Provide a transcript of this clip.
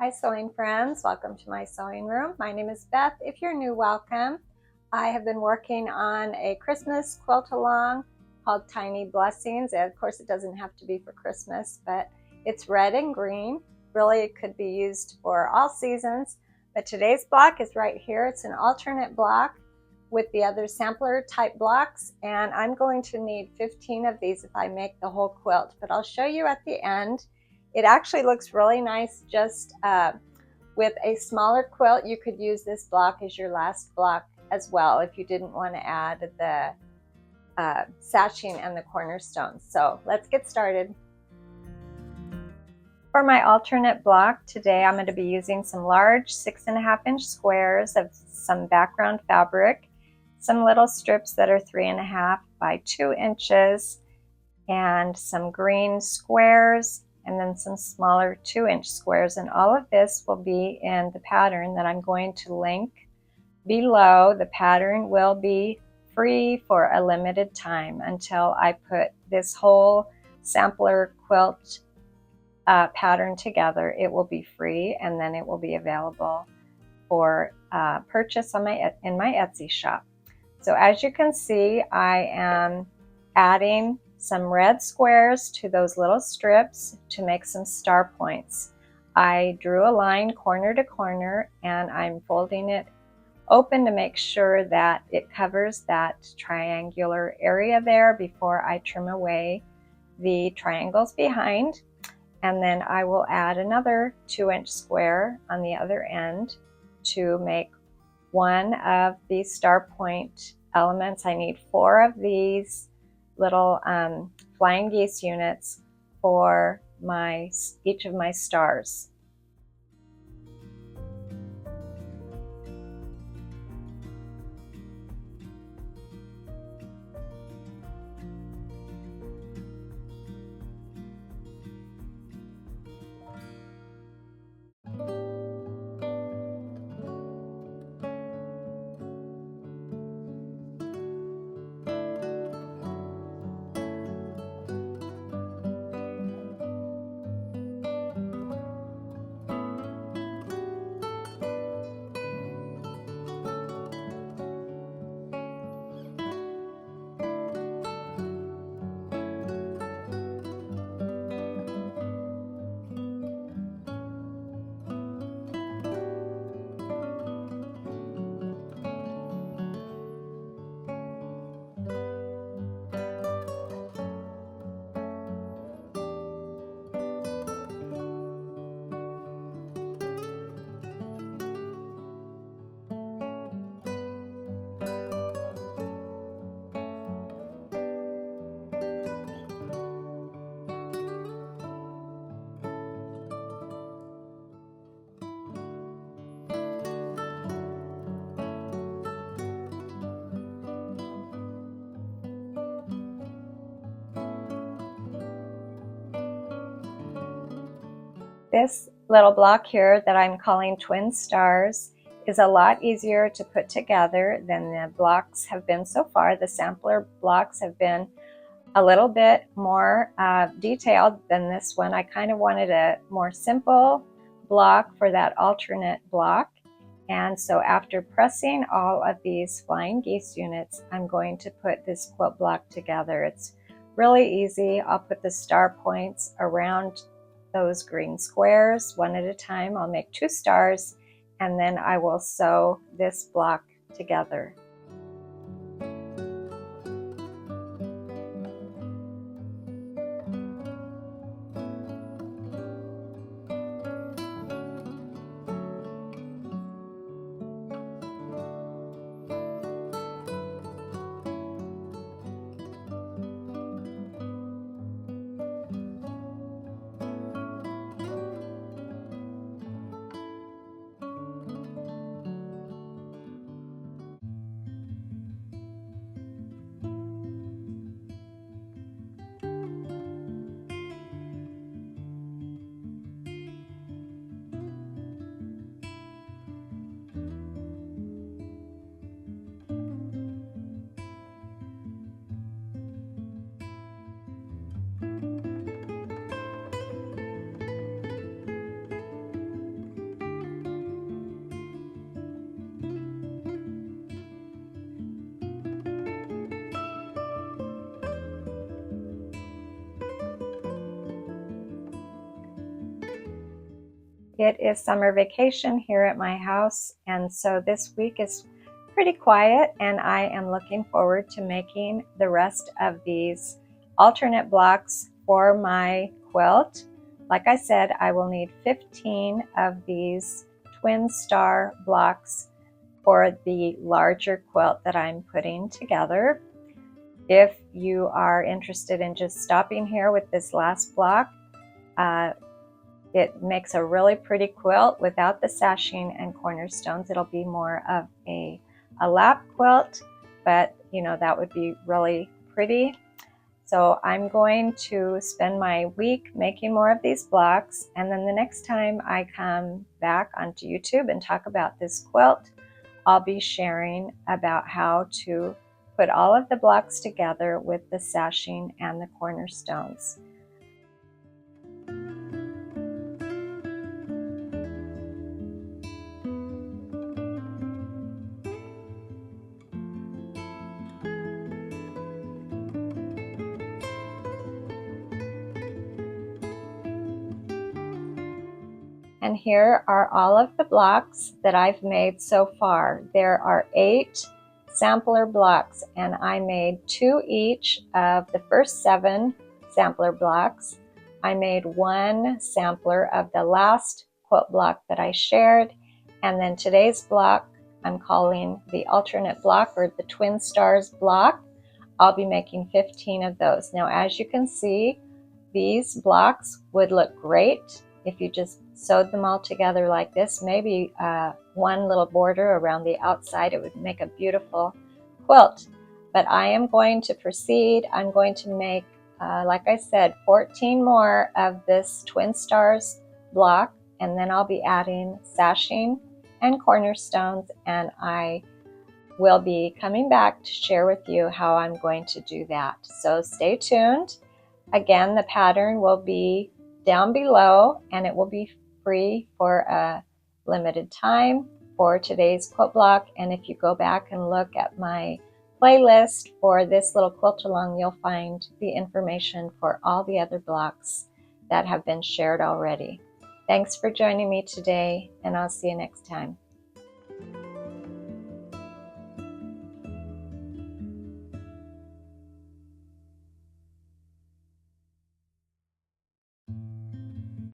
Hi sewing friends, welcome to my sewing room. My name is Beth. If you're new, welcome. I have been working on a Christmas quilt along called Tiny Blessings. And of course it doesn't have to be for Christmas, but it's red and green. Really it could be used for all seasons, but today's block is right here. It's an alternate block with the other sampler type blocks, and I'm going to need 15 of these if I make the whole quilt, but I'll show you at the end. It actually looks really nice just with a smaller quilt. You could use this block as your last block as well if you didn't want to add the sashing and the cornerstones. So let's get started. For my alternate block today, I'm going to be using some large 6.5-inch squares of some background fabric, some little strips that are 3.5 by 2 inches, and some green squares, and then some smaller 2-inch squares. And all of this will be in the pattern that I'm going to link below. The pattern will be free for a limited time until I put this whole sampler quilt pattern together. It will be free, and then it will be available for purchase on in my Etsy shop. So as you can see, I am adding some red squares to those little strips to make some star points. I drew a line corner to corner, and I'm folding it open to make sure that it covers that triangular area there before I trim away the triangles behind. And then I will add another 2-inch square on the other end to make one of these star point elements. I need 4 of these little flying geese units for each of my stars. This little block here that I'm calling Twin Stars is a lot easier to put together than the blocks have been so far. The sampler blocks have been a little bit more detailed than this one. I kind of wanted a more simple block for that alternate block. And so after pressing all of these flying geese units, I'm going to put this quilt block together. It's really easy. I'll put the star points around those green squares one at a time. I'll make 2 stars, and then I will sew this block together. It is summer vacation here at my house, and so this week is pretty quiet, and I am looking forward to making the rest of these alternate blocks for my quilt. Like I said, I will need 15 of these twin star blocks for the larger quilt that I'm putting together. If you are interested in just stopping here with this last block, it makes a really pretty quilt without the sashing and cornerstones. It'll be more of a lap quilt, but you know, that would be really pretty. So I'm going to spend my week making more of these blocks, and then the next time I come back onto YouTube and talk about this quilt, I'll be sharing about how to put all of the blocks together with the sashing and the cornerstones. And here are all of the blocks that I've made so far. There are 8 sampler blocks, and I made 2 each of the first 7 sampler blocks. I made 1 sampler of the last quilt block that I shared, and then today's block I'm calling the alternate block, or the twin stars block. I'll be making 15 of those. Now, as you can see, these blocks would look great if you just sewed them all together like this. Maybe one little border around the outside. It would make a beautiful quilt. But I am going to proceed. I'm going to make, like I said, 14 more of this twin stars block, and then I'll be adding sashing and cornerstones, and I will be coming back to share with you how I'm going to do that. So stay tuned. Again, the pattern will be down below, and it will be free for a limited time for today's quilt block. And if you go back and look at my playlist for this little quilt along, you'll find the information for all the other blocks that have been shared already. Thanks for joining me today, and I'll see you next time.